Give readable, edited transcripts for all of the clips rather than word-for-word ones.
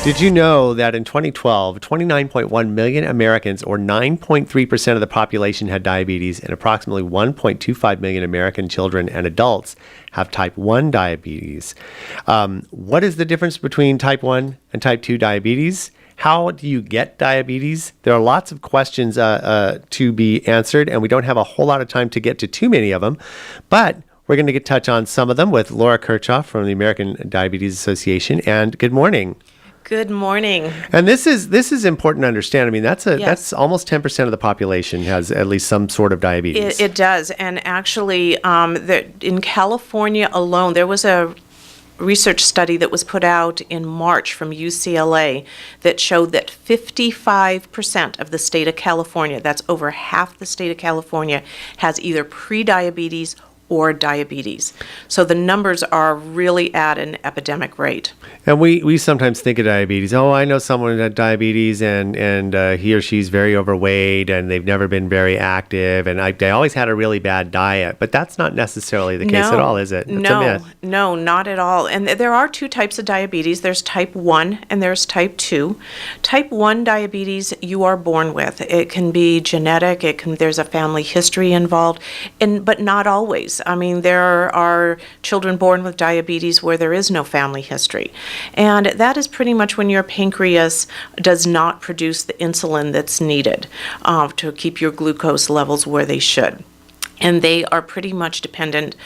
Did you know that in 2012, 29.1 million Americans, or 9.3% of the population, had diabetes, and approximately 1.25 million American children and adults have type 1 diabetes? What is the difference between type 1 and type 2 diabetes? How do you get diabetes? There are lots of questions to be answered, and we don't have a whole lot of time to get to too many of them, but we're going to touch on some of them with Laura Kirchhoff from the American Diabetes Association. And good morning. Good morning. And this is important to understand. I mean, that's almost 10% of the population has at least some sort of diabetes. It does. And actually, in California alone, there was a research study that was put out in March from UCLA that showed that 55% of the state of California, that's over half the state of California, has either pre-diabetes or diabetes. So the numbers are really at an epidemic rate. And we sometimes think of diabetes. Oh, I know someone who had diabetes and he or she's very overweight and they've never been very active and they always had a really bad diet. But that's not necessarily the case at all, is it? It's a myth. No, not at all. And there are two types of diabetes. There's type 1 and there's type 2. Type 1 diabetes you are born with. It can be genetic. There's a family history involved, but not always. I mean, there are children born with diabetes where there is no family history. And that is pretty much when your pancreas does not produce the insulin that's needed to keep your glucose levels where they should. And they are pretty much dependent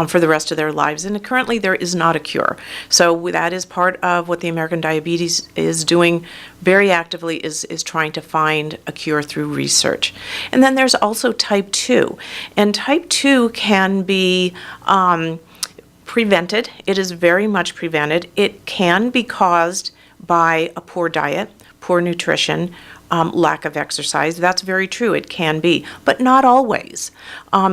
for the rest of their lives. And currently there is not a cure. So that is part of what the American Diabetes is doing very actively is trying to find a cure through research. And then there's also type 2. And type 2 can be prevented. It is very much prevented. It can be caused by a poor diet, poor nutrition, lack of exercise. That's very true. It can be, but not always.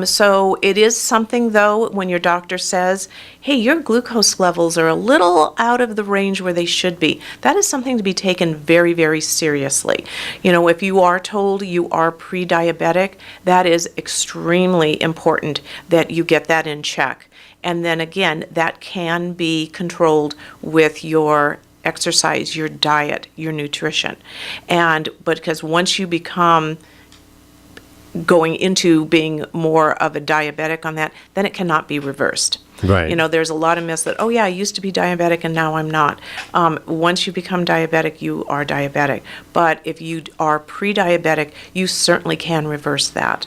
So it is something, though, when your doctor says, hey, your glucose levels are a little out of the range where they should be, that is something to be taken very, very seriously. You know, if you are told you are pre-diabetic, that is extremely important that you get that in check. And then again, that can be controlled with your exercise, your diet, your nutrition. But because once you become going into being more of a diabetic on that, then it cannot be reversed. Right. You know, there's a lot of myths that, oh yeah, I used to be diabetic and now I'm not. Once you become diabetic, you are diabetic. But if you are pre-diabetic, you certainly can reverse that.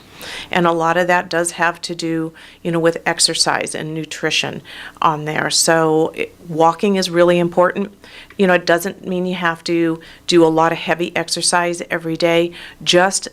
And a lot of that does have to do, you know, with exercise and nutrition on there. So walking is really important. You know, it doesn't mean you have to do a lot of heavy exercise every day. Just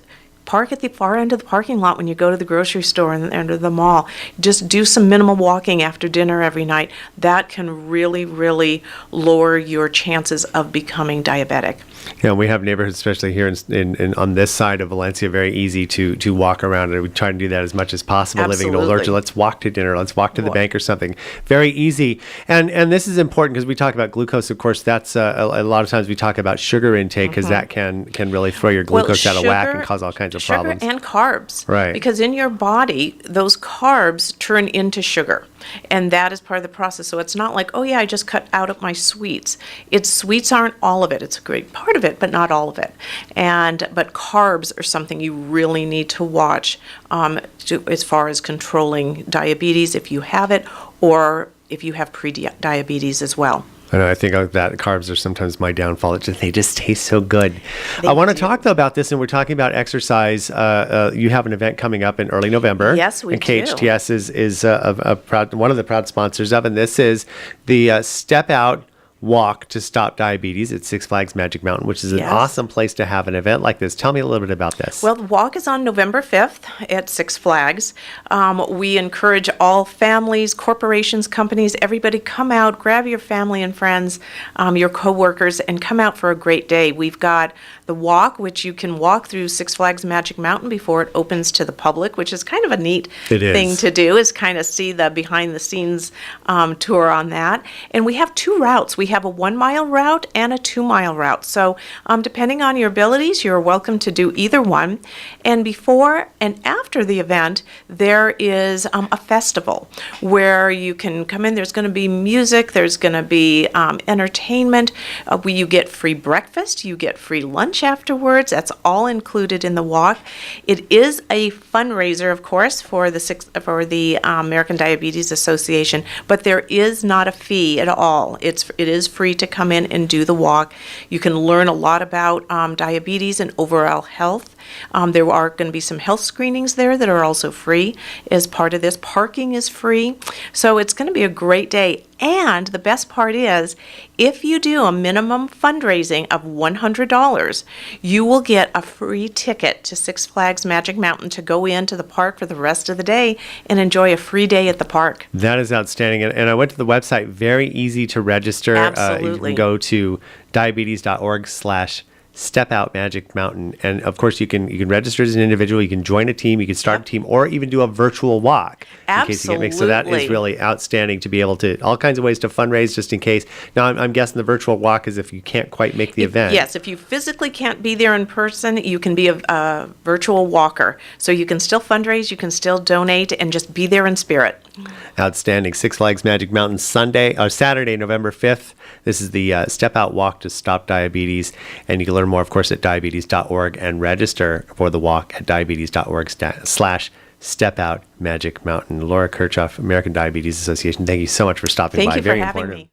park at the far end of the parking lot when you go to the grocery store and enter the mall. Just do some minimal walking after dinner every night. That can really, really lower your chances of becoming diabetic. Yeah, we have neighborhoods, especially here in on this side of Valencia, very easy to walk around, and we try to do that as much as possible. Absolutely. Living in Old Orchard, let's walk to dinner, let's walk to the bank or something. Very easy, and this is important because we talk about glucose. Of course, that's a lot of times we talk about sugar intake because that can really throw your glucose out of whack and cause all kinds of problems. Sugar and carbs, right? Because in your body, those carbs turn into sugar. And that is part of the process. So it's not like, oh yeah, I just cut out of my sweets. Sweets aren't all of it. It's a great part of it, but not all of it. But carbs are something you really need to watch as far as controlling diabetes if you have it, or if you have pre-diabetes as well. I know, I think that carbs are sometimes my downfall. They just taste so good. I want to talk, though, about this, and we're talking about exercise. You have an event coming up in early November. Yes, we do. And KHTS is one of the proud sponsors of, and this is the Step Out Walk to Stop Diabetes at Six Flags Magic Mountain, which is an awesome place to have an event like this. Tell me a little bit about this. Well, the walk is on November 5th at Six Flags. We encourage all families, corporations, companies, everybody come out, grab your family and friends, your coworkers, and come out for a great day. We've got the walk, which you can walk through Six Flags Magic Mountain before it opens to the public, which is kind of a neat thing to do, is kind of see the behind-the-scenes tour on that. And we have two routes. We have a 1-mile route and a 2-mile route. So depending on your abilities, you're welcome to do either one. And before and after the event, there is a festival where you can come in. There's going to be music. There's going to be entertainment. Where you get free breakfast. You get free lunch afterwards. That's all included in the walk. It is a fundraiser, of course, for the American Diabetes Association, but there is not a fee at all. It is free to come in and do the walk. You can learn a lot about diabetes and overall health. There are going to be some health screenings there that are also free as part of this. Parking is free. So it's going to be a great day. And the best part is, if you do a minimum fundraising of $100, you will get a free ticket to Six Flags Magic Mountain to go into the park for the rest of the day and enjoy a free day at the park. That is outstanding. And I went to the website, very easy to register. Absolutely. You can go to diabetes.org/Step Out Magic Mountain. And of course, you can register as an individual, you can join a team, you can start a team, or even do a virtual walk. In case you get mixed. So that is really outstanding to be able to, all kinds of ways to fundraise just in case. Now, I'm guessing the virtual walk is if you can't quite make the event. Yes, if you physically can't be there in person, you can be a virtual walker. So you can still fundraise, you can still donate, and just be there in spirit. Outstanding. Six Flags Magic Mountain Saturday, November 5th. This is the Step Out Walk to Stop Diabetes. And you can learn more, of course, at diabetes.org and register for the walk at diabetes.org/Step Out Magic Mountain. Laura Kirchhoff, American Diabetes Association, thank you so much for stopping by. Thank you for Very having important. me.